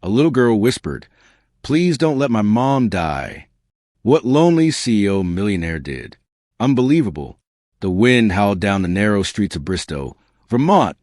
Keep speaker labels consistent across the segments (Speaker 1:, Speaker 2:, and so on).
Speaker 1: A little girl whispered, "Please don't let my mom die." What lonely CEO Millionaire did. Unbelievable. The wind howled down the narrow streets of Bristow, Vermont,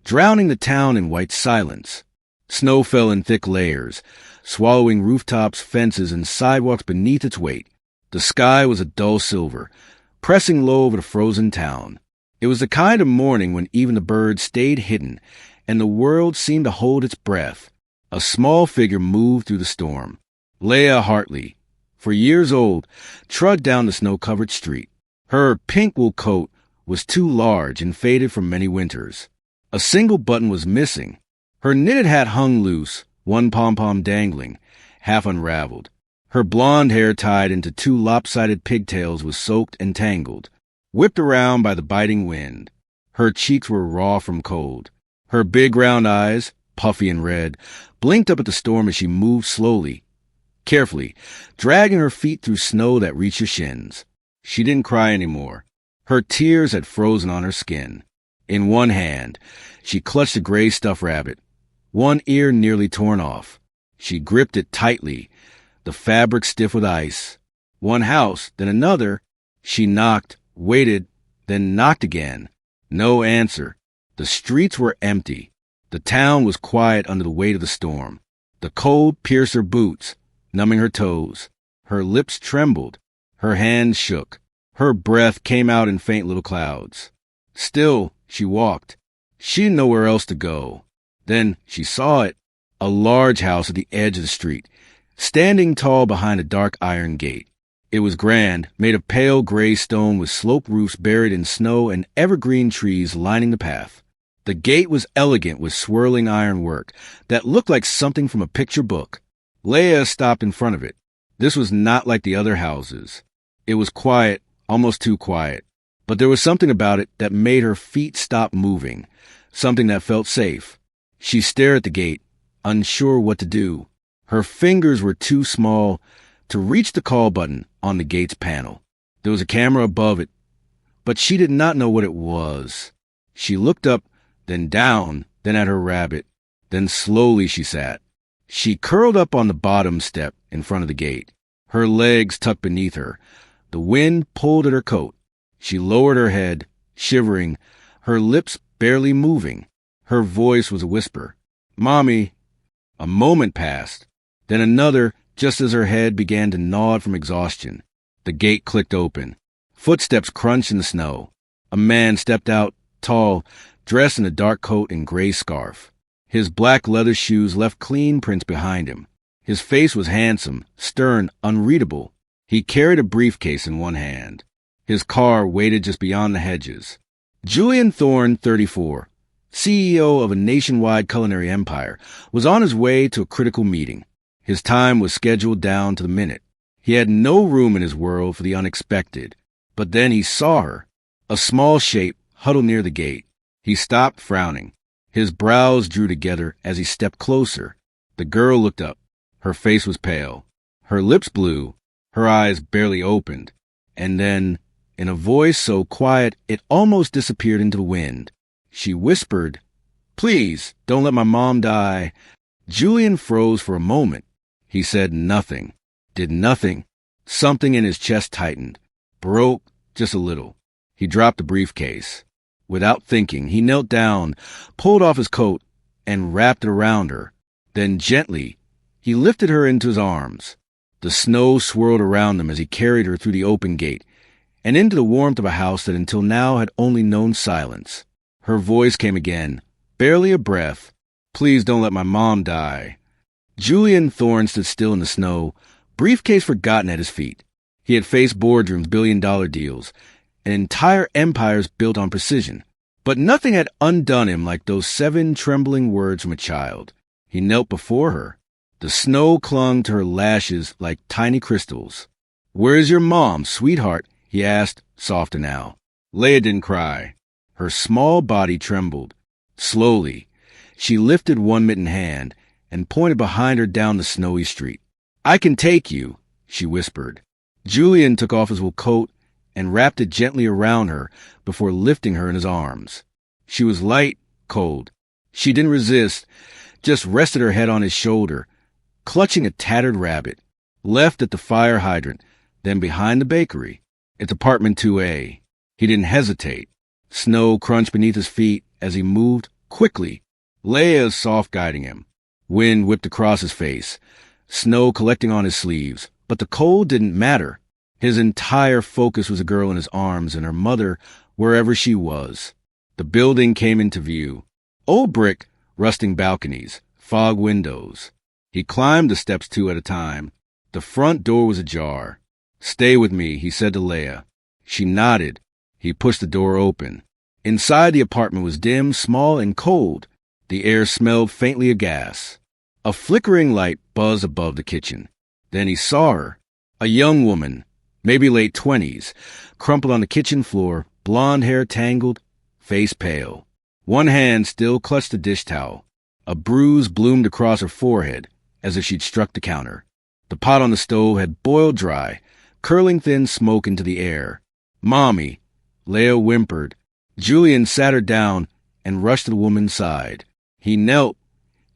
Speaker 1: drowning the town in white silence. Snow fell in thick layers, swallowing rooftops, fences, and sidewalks beneath its weight. The sky was a dull silver, pressing low over the frozen town. It was the kind of morning when even the birds stayed hidden, and the world seemed to hold its breath. A small figure moved through the storm. Leah Hartley, for years old, trudged down the snow-covered street. Her pink wool coat was too large and faded from many winters. A single button was missing. Her knitted hat hung loose, one pom-pom dangling, half unraveled. Her blonde hair tied into two lopsided pigtails was soaked and tangled, whipped around by the biting wind. Her cheeks were raw from cold. Her big round eyes, puffy and red, blinked up at the storm as she moved slowly, carefully, dragging her feet through snow that reached her shins. She didn't cry anymore. Her tears had frozen on her skin. In one hand, she clutched a gray stuffed rabbit, one ear nearly torn off. She gripped it tightly, the fabric stiff with ice. One house, then another. She knocked, waited, then knocked again. No answer. The streets were empty. The town was quiet under the weight of the storm. The cold pierced her boots, numbing her toes. Her lips trembled. Her hands shook. Her breath came out in faint little clouds. Still, she walked. She didn't know where else to go. Then she saw it, a large house at the edge of the street, standing tall behind a dark iron gate. It was grand, made of pale gray stone with sloped roofs buried in snow and evergreen trees lining the path. The gate was elegant with swirling ironwork that looked like something from a picture book. Leah stopped in front of it. This was not like the other houses. It was quiet, almost too quiet. But there was something about it that made her feet stop moving, something that felt safe. She stared at the gate, unsure what to do. Her fingers were too small to reach the call button on the gate's panel. There was a camera above it, but she did not know what it was. She looked up, then down, then at her rabbit. Then slowly she sat. She curled up on the bottom step in front of the gate, her legs tucked beneath her. The wind pulled at her coat. She lowered her head, shivering, her lips barely moving. Her voice was a whisper. "Mommy." A moment passed, then another, just as her head began to nod from exhaustion. The gate clicked open. Footsteps crunched in the snow. A man stepped out, tall, dressed in a dark coat and gray scarf. His black leather shoes left clean prints behind him. His face was handsome, stern, unreadable. He carried a briefcase in one hand. His car waited just beyond the hedges. Julian Thorne, 34, CEO of a nationwide culinary empire, was on his way to a critical meeting. His time was scheduled down to the minute. He had no room in his world for the unexpected. But then he saw her, a small shape huddled near the gate. He stopped, frowning. His brows drew together as he stepped closer. The girl looked up. Her face was pale. Her lips blue. Her eyes barely opened. And then, in a voice so quiet it almost disappeared into the wind, she whispered, "Please, don't let my mom die." Julian froze for a moment. He said nothing, did nothing. Something in his chest tightened, broke just a little. He dropped the briefcase. Without thinking, he knelt down, pulled off his coat, and wrapped it around her. Then gently, he lifted her into his arms. The snow swirled around them as he carried her through the open gate and into the warmth of a house that until now had only known silence. Her voice came again, barely a breath. "Please don't let my mom die." Julian Thorne stood still in the snow, briefcase forgotten at his feet. He had faced boardrooms, billion-dollar deals, and entire empires built on precision. But nothing had undone him like those 7 trembling words from a child. He knelt before her. The snow clung to her lashes like tiny crystals. "Where is your mom, sweetheart?" he asked, softer now. Leah didn't cry. Her small body trembled. Slowly, she lifted one mittened hand and pointed behind her down the snowy street. "I can take you," she whispered. Julian took off his wool coat and wrapped it gently around her before lifting her in his arms. She was light, cold. She didn't resist, just rested her head on his shoulder, clutching a tattered rabbit, left at the fire hydrant, then behind the bakery. It's apartment 2A. He didn't hesitate. Snow crunched beneath his feet as he moved quickly. Leia soft guiding him. Wind whipped across his face, snow collecting on his sleeves, but the cold didn't matter. His entire focus was a girl in his arms and her mother wherever she was. The building came into view. Old brick, rusting balconies, fog windows. He climbed the steps 2 at a time. The front door was ajar. "Stay with me," he said to Leia. She nodded. He pushed the door open. Inside the apartment was dim, small, and cold. The air smelled faintly of gas. A flickering light buzzed above the kitchen. Then he saw her. A young woman, maybe late 20s, crumpled on the kitchen floor, blonde hair tangled, face pale. One hand still clutched the dish towel. A bruise bloomed across her forehead, as if she'd struck the counter. The pot on the stove had boiled dry, curling thin smoke into the air. "Mommy," Leia whimpered. Julian sat her down and rushed to the woman's side. He knelt,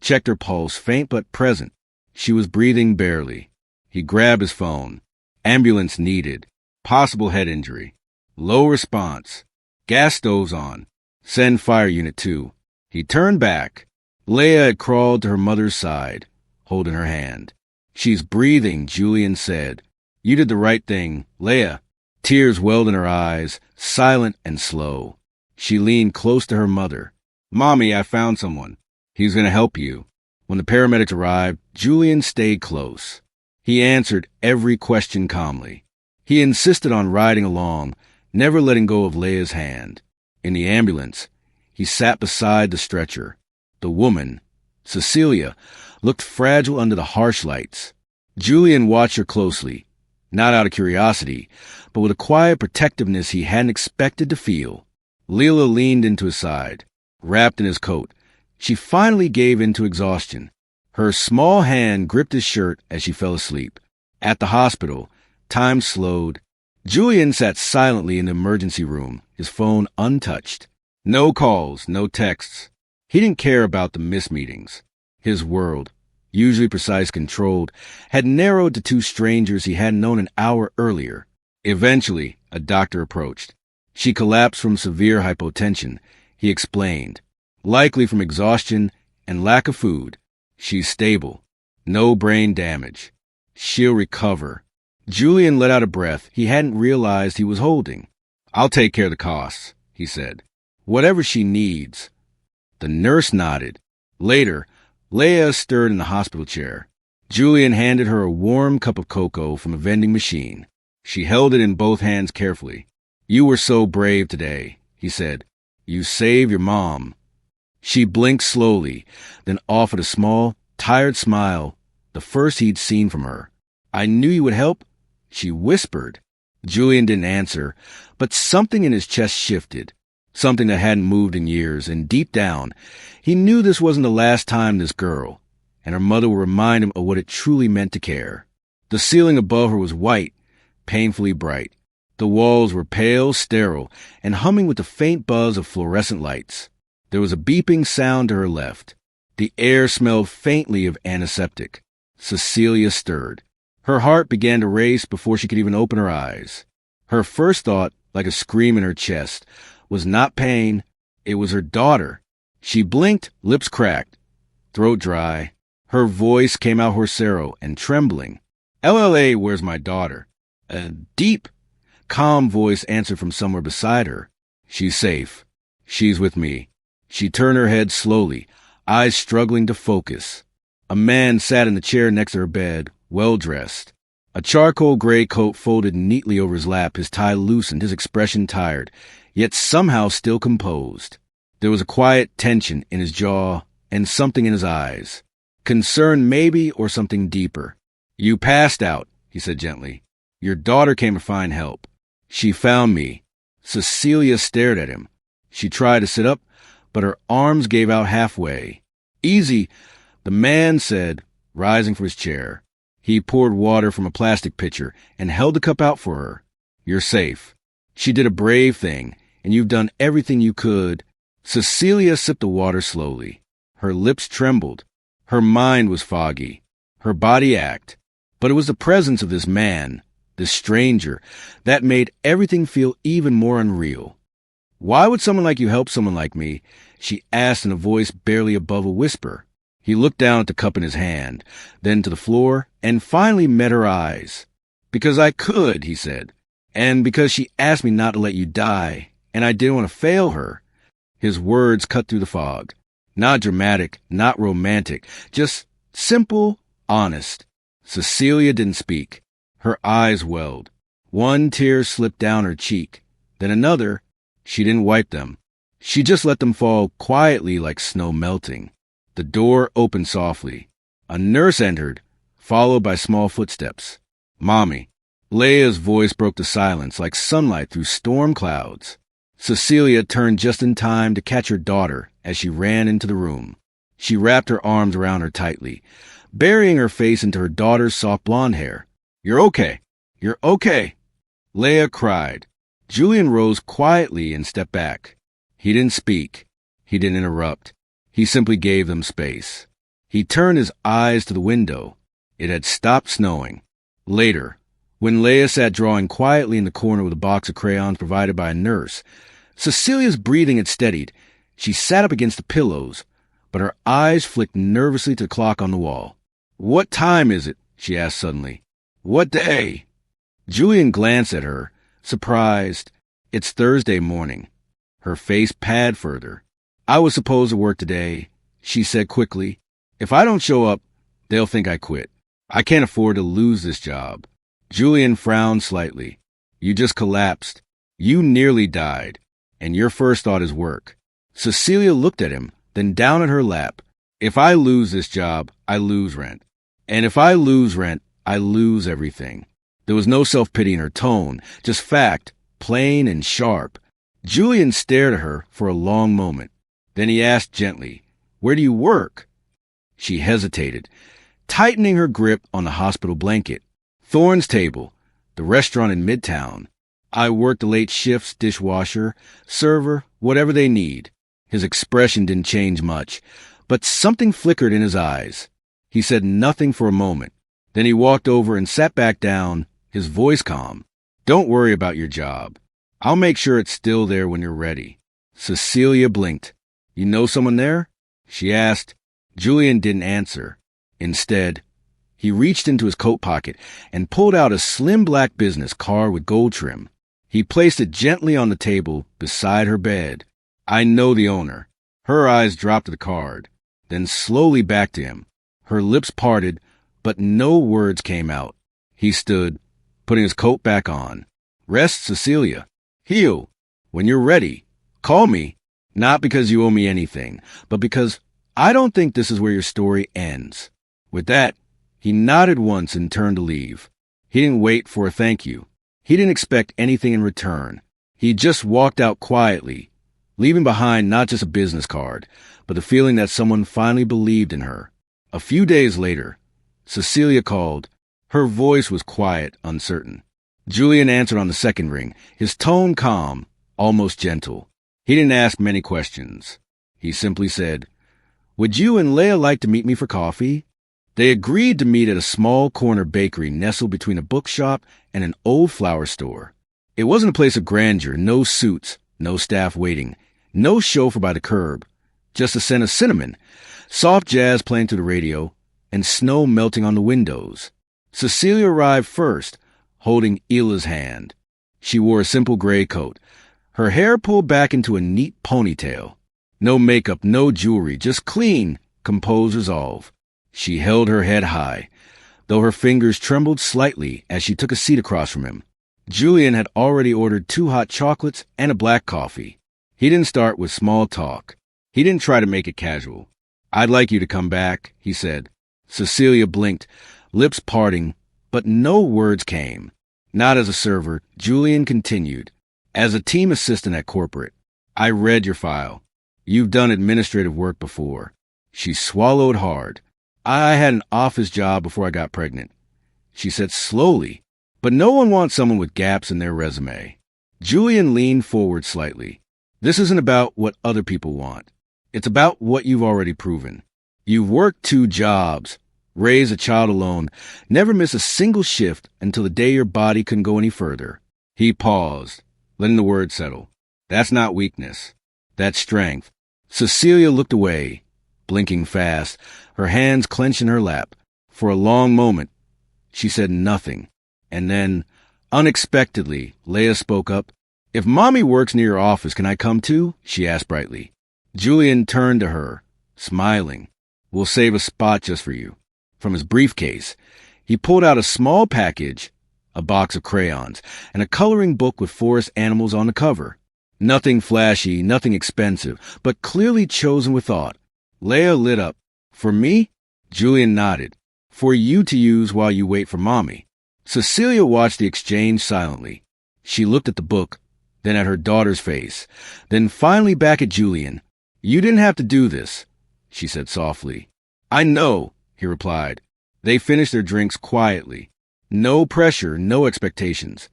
Speaker 1: checked her pulse, faint but present. She was breathing barely. He grabbed his phone. Ambulance needed. Possible head injury. Low response. Gas stoves on. Send fire unit 2. He turned back. Leia had crawled to her mother's side, holding her hand. "She's breathing," Julian said. "You did the right thing, Leia." Tears welled in her eyes, silent and slow. She leaned close to her mother. "Mommy, I found someone. He's going to help you." When the paramedics arrived, Julian stayed close. He answered every question calmly. He insisted on riding along, never letting go of Leia's hand. In the ambulance, he sat beside the stretcher. The woman, Cecilia, looked fragile under the harsh lights. Julian watched her closely, not out of curiosity, but with a quiet protectiveness he hadn't expected to feel. Leela leaned into his side, wrapped in his coat. She finally gave in to exhaustion. Her small hand gripped his shirt as she fell asleep. At the hospital, time slowed. Julian sat silently in the emergency room, his phone untouched. No calls, no texts. He didn't care about the missed meetings. His world, usually precise, controlled, had narrowed to 2 strangers he hadn't known an hour earlier. Eventually, a doctor approached. She collapsed from severe hypotension, he explained. Likely from exhaustion and lack of food. She's stable. No brain damage. She'll recover. Julian let out a breath he hadn't realized he was holding. "I'll take care of the costs," he said. "Whatever she needs." The nurse nodded. Later, Leia stirred in the hospital chair. Julian handed her a warm cup of cocoa from a vending machine. She held it in both hands carefully. "You were so brave today," he said. "You saved your mom." She blinked slowly, then offered a small, tired smile, the first he'd seen from her. "I knew you would help," she whispered. Julian didn't answer, but something in his chest shifted, something that hadn't moved in years, and deep down, he knew this wasn't the last time this girl, and her mother would remind him of what it truly meant to care. The ceiling above her was white, painfully bright. The walls were pale, sterile, and humming with the faint buzz of fluorescent lights. There was a beeping sound to her left. The air smelled faintly of antiseptic. Cecilia stirred. Her heart began to race before she could even open her eyes. Her first thought, like a scream in her chest, was not pain. It was her daughter. She blinked, lips cracked, throat dry. Her voice came out hoarse and trembling. "LLA, where's my daughter?" A deep, calm voice answered from somewhere beside her. "She's safe. She's with me." She turned her head slowly, eyes struggling to focus. A man sat in the chair next to her bed, well-dressed. A charcoal gray coat folded neatly over his lap, his tie loosened, his expression tired, yet somehow still composed. There was a quiet tension in his jaw and something in his eyes. Concern maybe, or something deeper. "You passed out," he said gently. "Your daughter came to find help. She found me." Cecilia stared at him. She tried to sit up, but her arms gave out halfway. "Easy," the man said, rising from his chair. He poured water from a plastic pitcher and held the cup out for her. "You're safe. She did a brave thing, and you've done everything you could." Cecilia sipped the water slowly. Her lips trembled. Her mind was foggy, her body ached, but it was the presence of this man, this stranger, that made everything feel even more unreal. "Why would someone like you help someone like me?" she asked in a voice barely above a whisper. He looked down at the cup in his hand, then to the floor, and finally met her eyes. "Because I could," he said, "and because she asked me not to let you die, and I didn't want to fail her." His words cut through the fog. Not dramatic, not romantic, just simple, honest. Cecilia didn't speak. Her eyes welled. One tear slipped down her cheek, then another. She didn't wipe them. She just let them fall quietly like snow melting. The door opened softly. A nurse entered, followed by small footsteps. "Mommy." Leia's voice broke the silence like sunlight through storm clouds. Cecilia turned just in time to catch her daughter as she ran into the room. She wrapped her arms around her tightly, burying her face into her daughter's soft blonde hair. "You're okay. You're okay." Leia cried. Julian rose quietly and stepped back. He didn't speak. He didn't interrupt. He simply gave them space. He turned his eyes to the window. It had stopped snowing. Later, when Leia sat drawing quietly in the corner with a box of crayons provided by a nurse, Cecilia's breathing had steadied. She sat up against the pillows, but her eyes flicked nervously to the clock on the wall. "What time is it?" she asked suddenly. "What day?" Julian glanced at her, surprised. "It's Thursday morning." Her face palled further. "I was supposed to work today," she said quickly. "If I don't show up, they'll think I quit. I can't afford to lose this job." Julian frowned slightly. "You just collapsed. You nearly died. And your first thought is work." Cecilia looked at him, then down at her lap. "If I lose this job, I lose rent. And if I lose rent, I lose everything." There was no self-pity in her tone, just fact, plain and sharp. Julian stared at her for a long moment. Then he asked gently, "Where do you work?" She hesitated, tightening her grip on the hospital blanket. "Thorne's Table, the restaurant in Midtown. I work the late shifts, dishwasher, server, whatever they need." His expression didn't change much, but something flickered in his eyes. He said nothing for a moment. Then he walked over and sat back down, his voice calm. "Don't worry about your job. I'll make sure it's still there when you're ready." Cecilia blinked. "You know someone there?" she asked. Julian didn't answer. Instead, he reached into his coat pocket and pulled out a slim black business card with gold trim. He placed it gently on the table beside her bed. "I know the owner." Her eyes dropped to the card, then slowly back to him. Her lips parted, but no words came out. He stood, putting his coat back on. "Rest, Cecilia. Heal. When you're ready, call me. Not because you owe me anything, but because I don't think this is where your story ends." With that, he nodded once and turned to leave. He didn't wait for a thank you. He didn't expect anything in return. He just walked out quietly, leaving behind not just a business card, but the feeling that someone finally believed in her. A few days later, Cecilia called. Her voice was quiet, uncertain. Julian answered on the second ring, his tone calm, almost gentle. He didn't ask many questions. He simply said, "Would you and Leia like to meet me for coffee?" They agreed to meet at a small corner bakery nestled between a bookshop and an old flower store. It wasn't a place of grandeur, no suits, no staff waiting, no chauffeur by the curb, just a scent of cinnamon, soft jazz playing through the radio, and snow melting on the windows. Cecilia arrived first, holding Ila's hand. She wore a simple gray coat, her hair pulled back into a neat ponytail. No makeup, no jewelry, just clean, composed resolve. She held her head high, though her fingers trembled slightly as she took a seat across from him. Julian had already ordered 2 hot chocolates and a black coffee. He didn't start with small talk. He didn't try to make it casual. "I'd like you to come back," he said. Cecilia blinked, lips parting, but no words came. Not as a server, Julian continued. "As a team assistant at corporate, I read your file. You've done administrative work before." She swallowed hard. "I had an office job before I got pregnant," she said slowly, "but no one wants someone with gaps in their resume." Julian leaned forward slightly. "This isn't about what other people want. It's about what you've already proven. You've worked 2 jobs, raised a child alone, never missed a single shift until the day your body couldn't go any further. He paused, letting the words settle. That's not weakness. That's strength. Cecilia looked away, blinking fast, her hands clenched in her lap. For a long moment, she said nothing. And then, unexpectedly, Leia spoke up. If Mommy works near your office, can I come too? She asked brightly. Julian turned to her, smiling. We'll save a spot just for you. From his briefcase, he pulled out a small package, a box of crayons, and a coloring book with forest animals on the cover. Nothing flashy, nothing expensive, but clearly chosen with thought. Leia lit up. For me? Julian nodded. For you to use while you wait for Mommy. Cecilia watched the exchange silently. She looked at the book, then at her daughter's face, then finally back at Julian. You didn't have to do this, she said softly. I know, he replied. They finished their drinks quietly. No pressure, no expectations.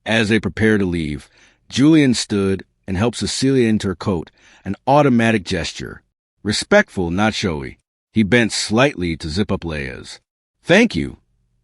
Speaker 1: As they prepared to leave, Julian stood and helped Cecilia into her coat, an automatic gesture. Respectful, not showy. He bent slightly to zip up Leia's. Thank you,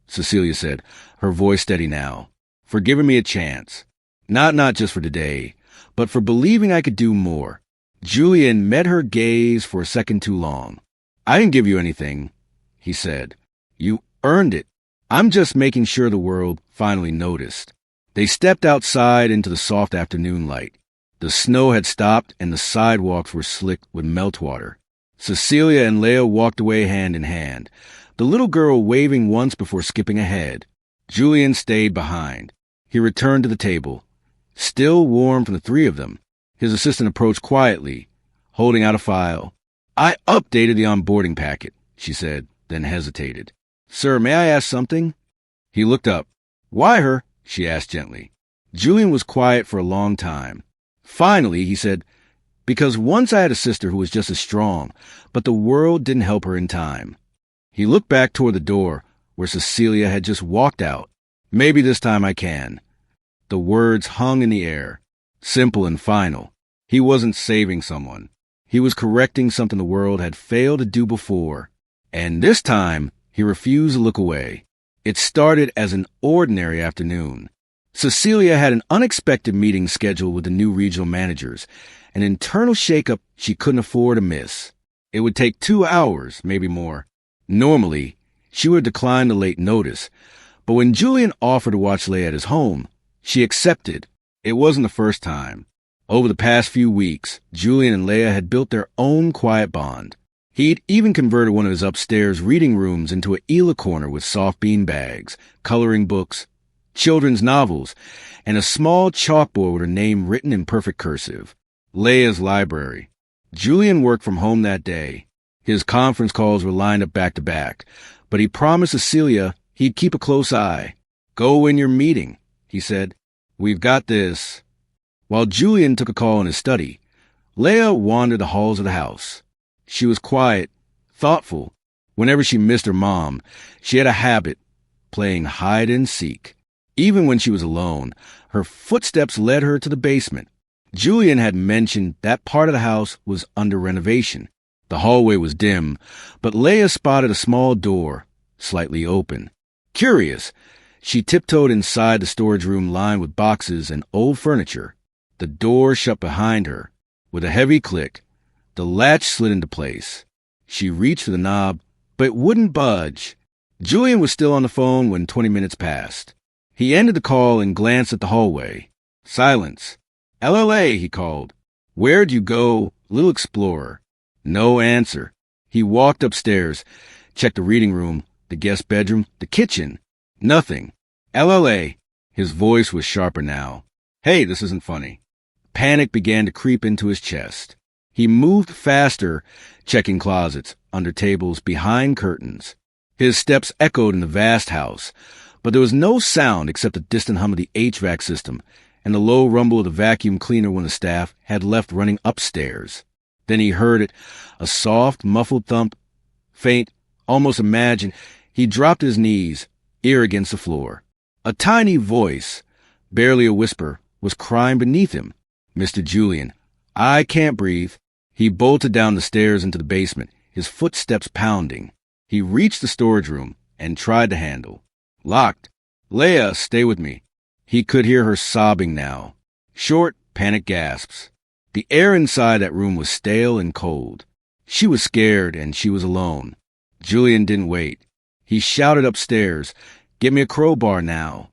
Speaker 1: Cecilia said, her voice steady now, for giving me a chance. Not just for today, but for believing I could do more. Julian met her gaze for a second too long. I didn't give you anything, he said. You earned it. I'm just making sure the world finally noticed. They stepped outside into the soft afternoon light. The snow had stopped and the sidewalks were slick with meltwater. Cecilia and Leia walked away hand in hand, the little girl waving once before skipping ahead. Julian stayed behind. He returned to the table. Still warm from the 3 of them, his assistant approached quietly, holding out a file. I updated the onboarding packet, she said, then hesitated. Sir, may I ask something? He looked up. Why her? She asked gently. Julian was quiet for a long time. Finally, he said, because once I had a sister who was just as strong, but the world didn't help her in time. He looked back toward the door, where Cecilia had just walked out. Maybe this time I can. The words hung in the air, simple and final. He wasn't saving someone. He was correcting something the world had failed to do before. And this time, he refused to look away. It started as an ordinary afternoon. Cecilia had an unexpected meeting scheduled with the new regional managers, an internal shakeup she couldn't afford to miss. It would take 2 hours, maybe more. Normally, she would decline the late notice, but when Julian offered to watch Leia at his home, she accepted. It wasn't the first time. Over the past few weeks, Julian and Leia had built their own quiet bond. He'd even converted one of his upstairs reading rooms into an Ela corner with soft bean bags, coloring books, children's novels, and a small chalkboard with her name written in perfect cursive. Leia's library. Julian worked from home that day. His conference calls were lined up back to back, but he promised Cecilia he'd keep a close eye. Go in your meeting, he said. We've got this. While Julian took a call in his study, Leia wandered the halls of the house. She was quiet, thoughtful. Whenever she missed her mom, she had a habit, playing hide and seek. Even when she was alone, her footsteps led her to the basement. Julian had mentioned that part of the house was under renovation. The hallway was dim, but Leia spotted a small door, slightly open. Curious, she tiptoed inside the storage room lined with boxes and old furniture. The door shut behind her. With a heavy click, the latch slid into place. She reached for the knob, but it wouldn't budge. Julian was still on the phone when 20 minutes passed. He ended the call and glanced at the hallway. Silence. LLA, he called. Where'd you go, little explorer? No answer. He walked upstairs, checked the reading room, the guest bedroom, the kitchen. Nothing. LLA. His voice was sharper now. Hey, this isn't funny. Panic began to creep into his chest. He moved faster, checking closets, under tables, behind curtains. His steps echoed in the vast house, but there was no sound except the distant hum of the HVAC system and the low rumble of the vacuum cleaner when the staff had left running upstairs. Then he heard it, a soft, muffled thump, faint, almost imagined. He dropped to his knees, ear against the floor. A tiny voice, barely a whisper, was crying beneath him. Mr. Julian, I can't breathe. He bolted down the stairs into the basement, his footsteps pounding. He reached the storage room and tried the handle. Locked. Leia, stay with me. He could hear her sobbing now. Short, panicked gasps. The air inside that room was stale and cold. She was scared and she was alone. Julian didn't wait. He shouted upstairs, "Get me a crowbar now."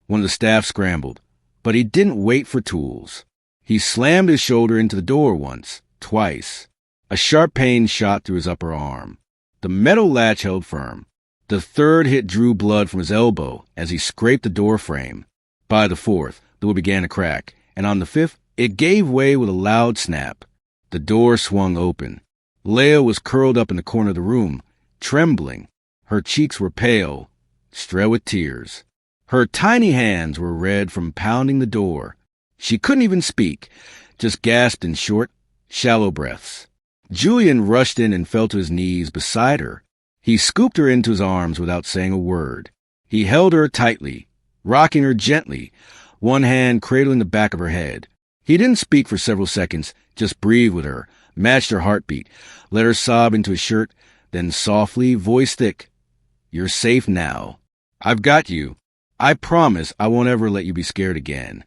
Speaker 1: One of the staff scrambled, but he didn't wait for tools. He slammed his shoulder into the door once, twice. A sharp pain shot through his upper arm. The metal latch held firm. The third hit drew blood from his elbow as he scraped the door frame. By the fourth, the wood began to crack, and on the fifth, it gave way with a loud snap. The door swung open. Leia was curled up in the corner of the room, trembling. Her cheeks were pale, streaked with tears. Her tiny hands were red from pounding the door. She couldn't even speak, just gasped in short, shallow breaths. Julian rushed in and fell to his knees beside her. He scooped her into his arms without saying a word. He held her tightly, rocking her gently, one hand cradling the back of her head. He didn't speak for several seconds, just breathed with her, matched her heartbeat, let her sob into his shirt, then softly, voice thick, "You're safe now. I've got you. I promise I won't ever let you be scared again."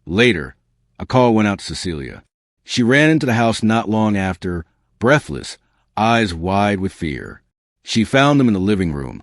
Speaker 1: Later, a call went out to Cecilia. She ran into the house not long after, breathless, eyes wide with fear. She found them in the living room,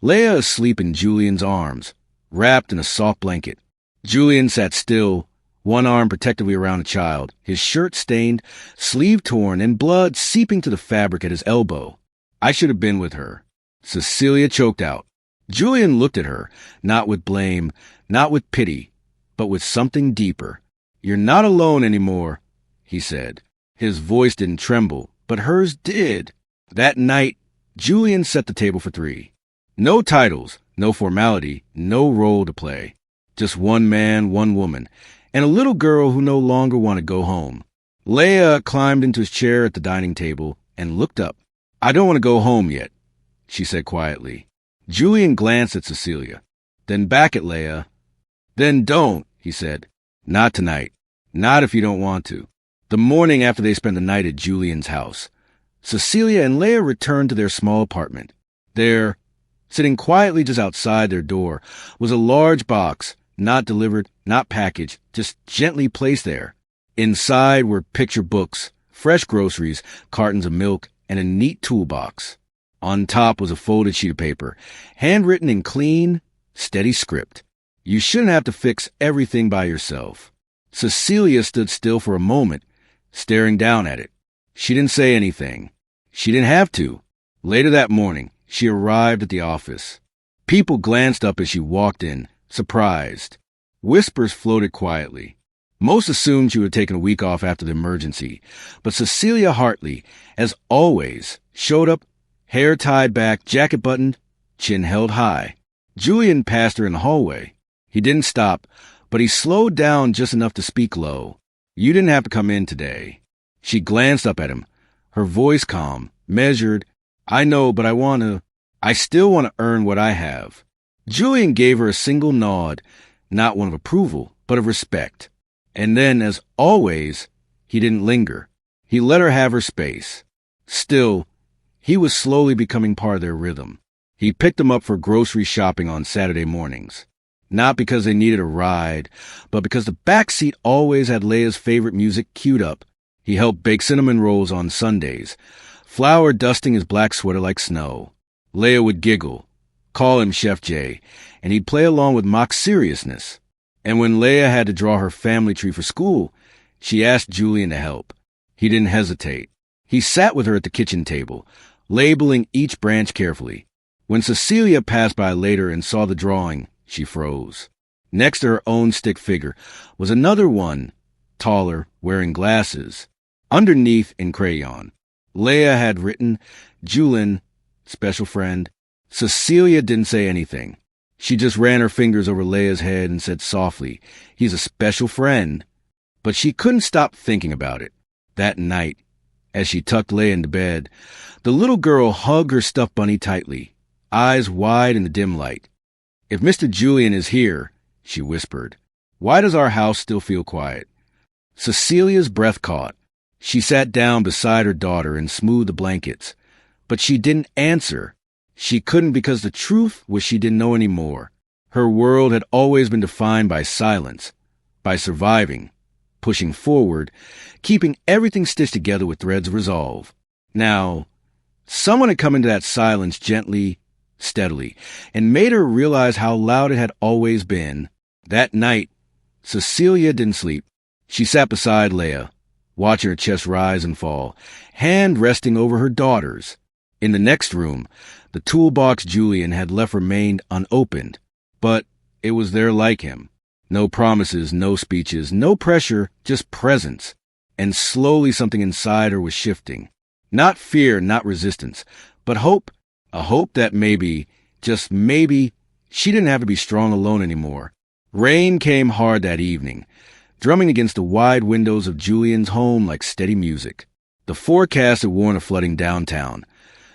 Speaker 1: Leia asleep in Julian's arms, wrapped in a soft blanket. Julian sat still, one arm protectively around the child, his shirt stained, sleeve torn, and blood seeping to the fabric at his elbow. "I should have been with her," Cecilia choked out. Julian looked at her, not with blame, not with pity, but with something deeper. "You're not alone anymore," he said. His voice didn't tremble, but hers did. That night, Julian set the table for three. No titles, no formality, no role to play. Just one man, one woman, and a little girl who no longer wanted to go home. Leia climbed into his chair at the dining table and looked up. "I don't want to go home yet," she said quietly. Julian glanced at Cecilia, then back at Leia. "Then don't," he said. "Not tonight. Not if you don't want to." The morning after they spent the night at Julian's house, Cecilia and Leia returned to their small apartment. There, sitting quietly just outside their door, was a large box, not delivered, not packaged, just gently placed there. Inside were picture books, fresh groceries, cartons of milk, and a neat toolbox. On top was a folded sheet of paper, handwritten in clean, steady script. "You shouldn't have to fix everything by yourself." Cecilia stood still for a moment, staring down at it. She didn't say anything. She didn't have to. Later that morning, she arrived at the office. People glanced up as she walked in, surprised. Whispers floated quietly. Most assumed she would have taken a week off after the emergency, but Cecilia Hartley, as always, showed up, hair tied back, jacket buttoned, chin held high. Julian passed her in the hallway. He didn't stop, but he slowed down just enough to speak low. "You didn't have to come in today." She glanced up at him, her voice calm, measured. "I know, but I still want to earn what I have." Julian gave her a single nod, not one of approval, but of respect. And then, as always, he didn't linger. He let her have her space. Still, he was slowly becoming part of their rhythm. He picked them up for grocery shopping on Saturday mornings. Not because they needed a ride, but because the back seat always had Leia's favorite music queued up. He helped bake cinnamon rolls on Sundays, flour dusting his black sweater like snow. Leia would giggle, call him Chef J, and he'd play along with mock seriousness. And when Leia had to draw her family tree for school, she asked Julian to help. He didn't hesitate. He sat with her at the kitchen table, labeling each branch carefully. When Cecilia passed by later and saw the drawing, she froze. Next to her own stick figure was another one, taller, wearing glasses. Underneath, in crayon, Leia had written, "Julian, special friend." Cecilia didn't say anything. She just ran her fingers over Leia's head and said softly, "He's a special friend." But she couldn't stop thinking about it. That night, as she tucked Leia into bed, the little girl hugged her stuffed bunny tightly, eyes wide in the dim light. "If Mr. Julian is here," she whispered, "why does our house still feel quiet?" Cecilia's breath caught. She sat down beside her daughter and smoothed the blankets. But she didn't answer. She couldn't because the truth was she didn't know anymore. Her world had always been defined by silence, by surviving, pushing forward, keeping everything stitched together with threads of resolve. Now, someone had come into that silence gently, steadily, and made her realize how loud it had always been. That night, Cecilia didn't sleep. She sat beside Leia, watching her chest rise and fall, hand resting over her daughter's. In the next room, the toolbox Julian had left remained unopened, but it was there like him. No promises, no speeches, no pressure, just presence. And slowly something inside her was shifting. Not fear, not resistance, but hope. A hope that maybe, just maybe, she didn't have to be strong alone anymore. Rain came hard that evening, drumming against the wide windows of Julian's home like steady music. The forecast had warned of flooding downtown,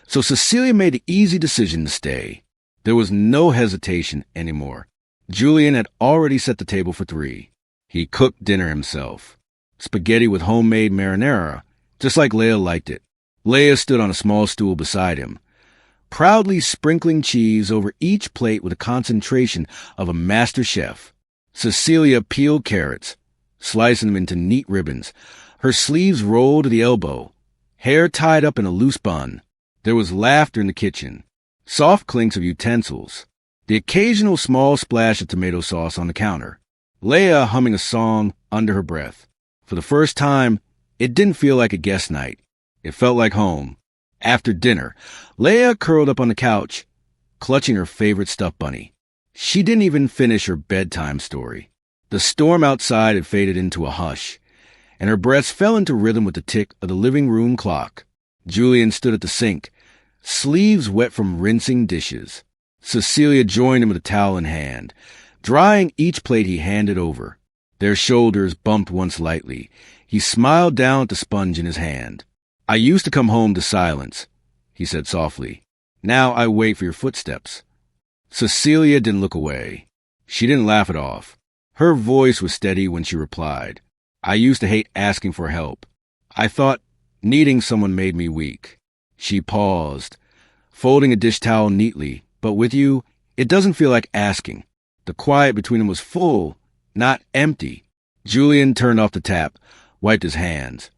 Speaker 1: so Cecilia made the easy decision to stay. There was no hesitation anymore. Julian had already set the table for 3. He cooked dinner himself. Spaghetti with homemade marinara, just like Leia liked it. Leia stood on a small stool beside him, proudly sprinkling cheese over each plate with a concentration of a master chef. Cecilia peeled carrots, slicing them into neat ribbons, her sleeves rolled to the elbow, hair tied up in a loose bun. There was laughter in the kitchen, soft clinks of utensils, the occasional small splash of tomato sauce on the counter. Leia humming a song under her breath. For the first time, it didn't feel like a guest night. It felt like home. After dinner, Leia curled up on the couch, clutching her favorite stuffed bunny. She didn't even finish her bedtime story. The storm outside had faded into a hush, and her breaths fell into rhythm with the tick of the living room clock. Julian stood at the sink, sleeves wet from rinsing dishes. Cecilia joined him with a towel in hand, drying each plate he handed over. Their shoulders bumped once lightly. He smiled down at the sponge in his hand. "I used to come home to silence," he said softly. "Now I wait for your footsteps." Cecilia didn't look away. She didn't laugh it off. Her voice was steady when she replied, "I used to hate asking for help. I thought needing someone made me weak." She paused, folding a dish towel neatly. "But with you, it doesn't feel like asking." The quiet between them was full, not empty. Julian turned off the tap, wiped his hands,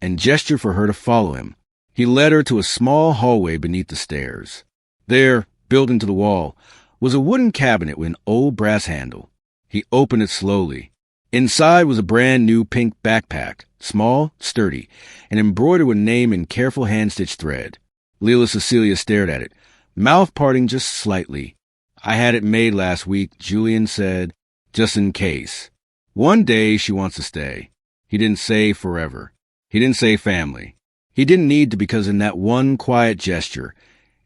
Speaker 1: and gestured for her to follow him. He led her to a small hallway beneath the stairs. There, built into the wall, was a wooden cabinet with an old brass handle. He opened it slowly. Inside was a brand-new pink backpack, small, sturdy, and embroidered with a name in careful hand-stitched thread. Leela Cecilia stared at it, mouth parting just slightly. "I had it made last week," Julian said, "just in case. One day she wants to stay." He didn't say forever. He didn't say family. He didn't need to, because in that one quiet gesture,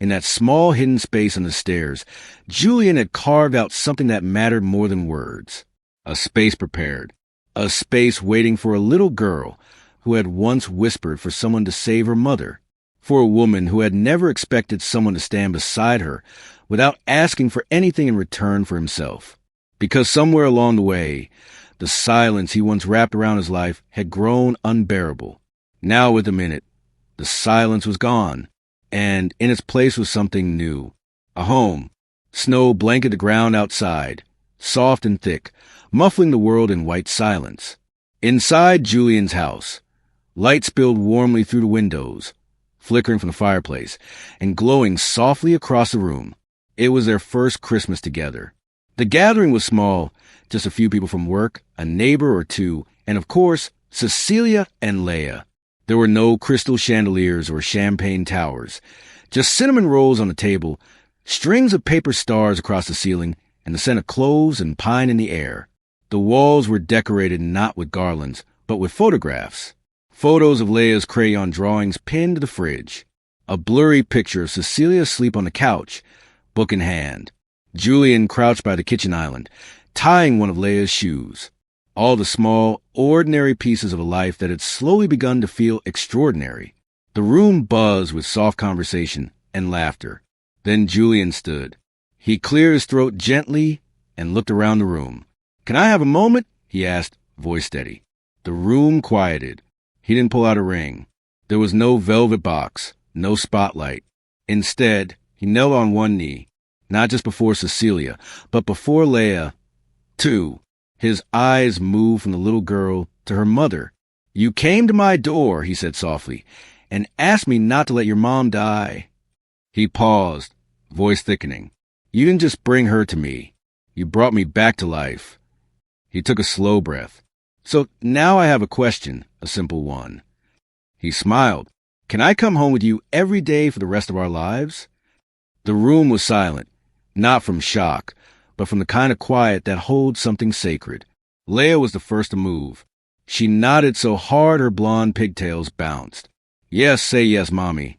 Speaker 1: in that small hidden space on the stairs, Julian had carved out something that mattered more than words. A space prepared. A space waiting for a little girl who had once whispered for someone to save her mother. For a woman who had never expected someone to stand beside her without asking for anything in return for himself. Because somewhere along the way, the silence he once wrapped around his life had grown unbearable. Now with a minute, the silence was gone, and in its place was something new. A home. Snow blanketed the ground outside, soft and thick, muffling the world in white silence. Inside Julian's house, light spilled warmly through the windows, flickering from the fireplace, and glowing softly across the room. It was their first Christmas together. The gathering was small, just a few people from work, a neighbor or two, and of course, Cecilia and Leia. There were no crystal chandeliers or champagne towers, just cinnamon rolls on the table, strings of paper stars across the ceiling, and the scent of cloves and pine in the air. The walls were decorated not with garlands, but with photographs. Photos of Leia's crayon drawings pinned to the fridge. A blurry picture of Cecilia asleep on the couch, book in hand. Julian crouched by the kitchen island, tying one of Leia's shoes. All the small, ordinary pieces of a life that had slowly begun to feel extraordinary. The room buzzed with soft conversation and laughter. Then Julian stood. He cleared his throat gently and looked around the room. "Can I have a moment?" he asked, voice steady. The room quieted. He didn't pull out a ring. There was no velvet box, no spotlight. Instead, he knelt on one knee, not just before Cecilia, but before Leia, too. His eyes moved from the little girl to her mother. "You came to my door," he said softly, "and asked me not to let your mom die." He paused, voice thickening. "You didn't just bring her to me. You brought me back to life." He took a slow breath. "So now I have a question, a simple one." He smiled. "Can I come home with you every day for the rest of our lives?" The room was silent, not from shock, but from the kind of quiet that holds something sacred. Leia was the first to move. She nodded so hard her blonde pigtails bounced. "Yes, say yes, Mommy."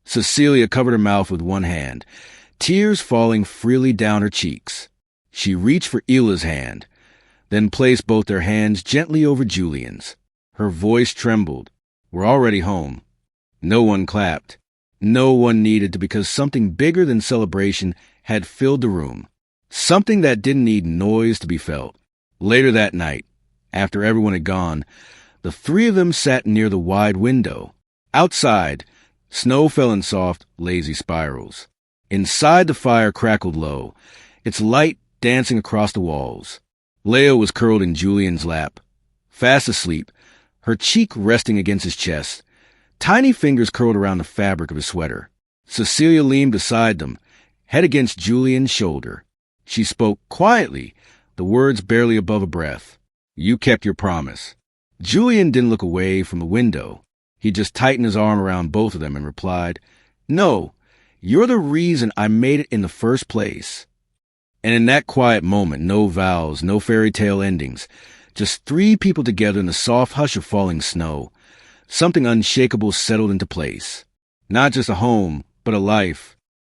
Speaker 1: Cecilia covered her mouth with one hand, tears falling freely down her cheeks. She reached for Ila's hand, then placed both their hands gently over Julian's. Her voice trembled. "We're already home." No one clapped. No one needed to, because something bigger than celebration had filled the room. Something that didn't need noise to be felt. Later that night, after everyone had gone, the three of them sat near the wide window. Outside, snow fell in soft, lazy spirals. Inside, the fire crackled low, its light dancing across the walls. Leia was curled in Julian's lap, fast asleep, her cheek resting against his chest. Tiny fingers curled around the fabric of his sweater. Cecilia leaned beside them, head against Julian's shoulder. She spoke quietly, the words barely above a breath. "You kept your promise." Julian didn't look away from the window. He just tightened his arm around both of them and replied, "No, you're the reason I made it in the first place." And in that quiet moment, no vows, no fairy tale endings, just three people together in the soft hush of falling snow. Something unshakable settled into place. Not just a home, but a life.